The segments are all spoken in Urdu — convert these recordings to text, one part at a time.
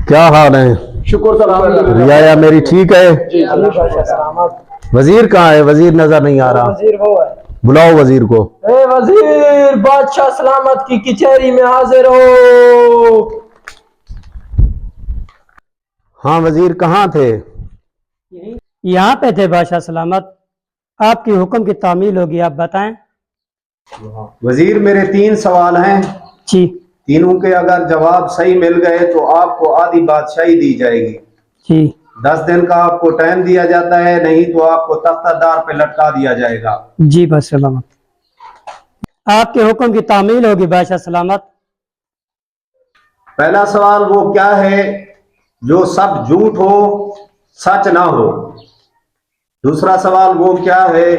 کیا حال ہے؟ شکر سلام ریا میری ٹھیک ہے؟ جی سلامت۔ وزیر کہاں ہے؟ وزیر نظر نہیں آ رہا۔ وزیر وہ ہے۔ بلاؤ وزیر کو۔ اے وزیر، بادشاہ سلامت کی کچہری میں حاضر ہو۔ ہاں وزیر کہاں تھے؟ یہاں پہ تھے بادشاہ سلامت، آپ کی حکم کی تعمیل ہوگی، آپ بتائیں۔ وزیر میرے 3 سوال ہیں، جی تینوں کے اگر جواب صحیح مل گئے تو آپ کو آدھی بادشاہی دی جائے گی۔ جی 10 دن کا آپ کو ٹائم دیا جاتا ہے، نہیں تو آپ کو تختہ دار پہ لٹکا دیا جائے گا۔ جی بادشاہ سلامت، آپ کے حکم کی تعمیل ہوگی بادشاہ سلامت۔ پہلا سوال وہ کیا ہے جو سب جھوٹ ہو سچ نہ ہو؟ دوسرا سوال وہ کیا ہے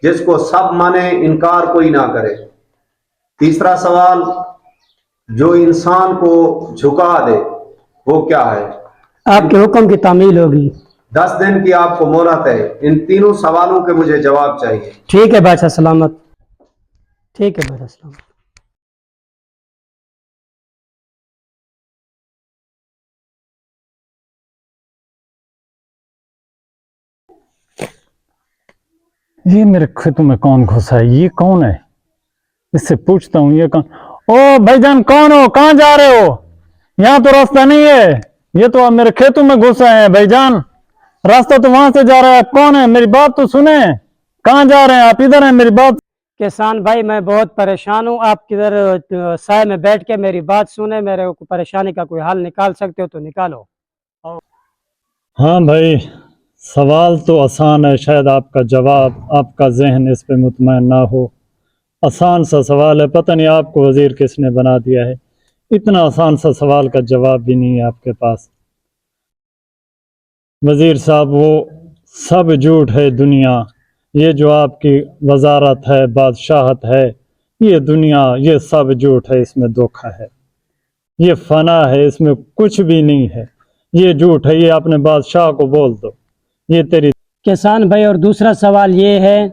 جس کو سب مانے انکار کوئی نہ کرے؟ تیسرا سوال جو انسان کو جھکا دے وہ کیا ہے؟ آپ کے حکم کی تعمیل ہوگی۔ 10 دن کی آپ کو مہلت ہے، ان تینوں سوالوں کے مجھے جواب چاہیے۔ ٹھیک ہے بادشاہ سلامت، ٹھیک ہے بادشاہ سلامت۔ یہ میرے کھیتوں میں کون گھسا ہے؟ یہ کون ہے؟ اس سے پوچھتا ہوں یہ کون؟ او بھائی جان کون ہو؟ کہاں جا رہے ہو؟ یہاں تو راستہ نہیں ہے، یہ تو میرے کھیتوں میں گھسا ہے بھائی جان، راستہ تو وہاں سے جا رہا ہے۔ کون ہے؟ میری بات تو سنیں، کہاں جا رہے ہیں آپ؟ ادھر ہیں، میری بات۔ کسان بھائی میں بہت پریشان ہوں، آپ کدھر سائے میں بیٹھ کے میری بات سنیں، میرے پریشانی کا کوئی حل نکال سکتے ہو تو نکالو۔ ہاں بھائی، سوال تو آسان ہے، شاید آپ کا جواب، آپ کا ذہن اس پہ مطمئن نہ ہو۔ آسان سا سوال ہے، پتہ نہیں آپ کو وزیر کس نے بنا دیا ہے، اتنا آسان سا سوال کا جواب بھی نہیں ہے آپ کے پاس۔ وزیر صاحب وہ سب جھوٹ ہے دنیا، یہ جو آپ کی وزارت ہے، بادشاہت ہے، یہ دنیا، یہ سب جھوٹ ہے، اس میں دھوکہ ہے، یہ فنا ہے، اس میں کچھ بھی نہیں ہے، یہ جھوٹ ہے، یہ اپنے بادشاہ کو بول دو، یہ تیری۔ کسان بھائی اور دوسرا سوال یہ ہے،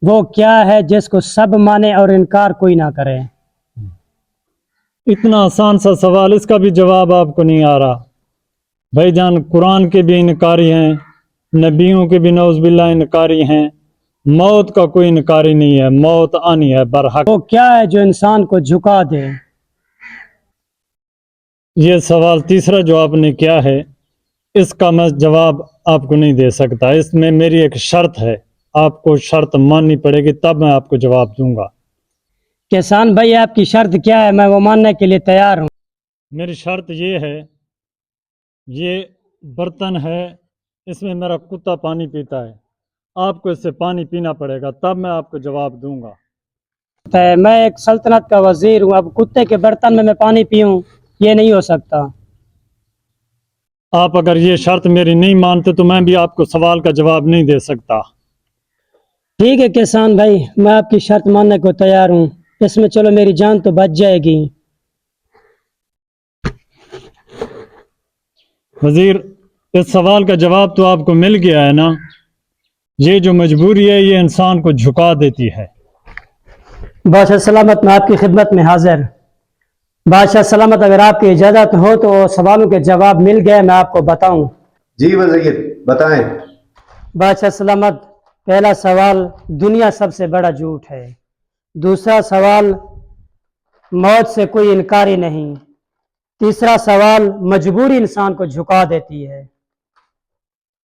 وہ کیا ہے جس کو سب مانے اور انکار کوئی نہ کرے؟ اتنا آسان سا سوال، اس کا بھی جواب آپ کو نہیں آ رہا؟ بھائی جان قرآن کے بھی انکاری ہیں، نبیوں کے بھی نعوذ باللہ انکاری ہیں، موت کا کوئی انکاری نہیں ہے، موت آنی ہے برحق۔ وہ کیا ہے جو انسان کو جھکا دے؟ یہ سوال تیسرا جو آپ نے کیا ہے، اس کا میں جواب آپ کو نہیں دے سکتا، اس میں میری ایک شرط ہے، آپ کو شرط ماننی پڑے گی تب میں آپ کو جواب دوں گا۔ کسان بھائی آپ کی شرط کیا ہے؟ میں وہ ماننے کے لیے تیار ہوں۔ میری شرط یہ ہے، یہ برتن ہے، اس میں میرا کتا پانی پیتا ہے، آپ کو اس سے پانی پینا پڑے گا تب میں آپ کو جواب دوں گا۔ میں ایک سلطنت کا وزیر ہوں، اب کتے کے برتن میں پانی پیوں؟ یہ نہیں ہو سکتا۔ آپ اگر یہ شرط میری نہیں مانتے تو میں بھی آپ کو سوال کا جواب نہیں دے سکتا۔ ٹھیک ہے کسان بھائی، میں آپ کی شرط ماننے کو تیار ہوں، اس میں چلو میری جان تو بچ جائے گی۔ وزیر اس سوال کا جواب تو آپ کو مل گیا ہے نا؟ یہ جو مجبوری ہے یہ انسان کو جھکا دیتی ہے۔ بادشاہ سلامت میں آپ کی خدمت میں حاضر۔ بادشاہ سلامت اگر آپ کی اجازت ہو تو سوالوں کے جواب مل گئے، میں آپ کو بتاؤں۔ جی وزیر بتائیں۔ بادشاہ سلامت پہلا سوال، دنیا سب سے بڑا جھوٹ ہے۔ دوسرا سوال، موت سے کوئی انکاری نہیں۔ تیسرا سوال، مجبوری انسان کو جھکا دیتی ہے۔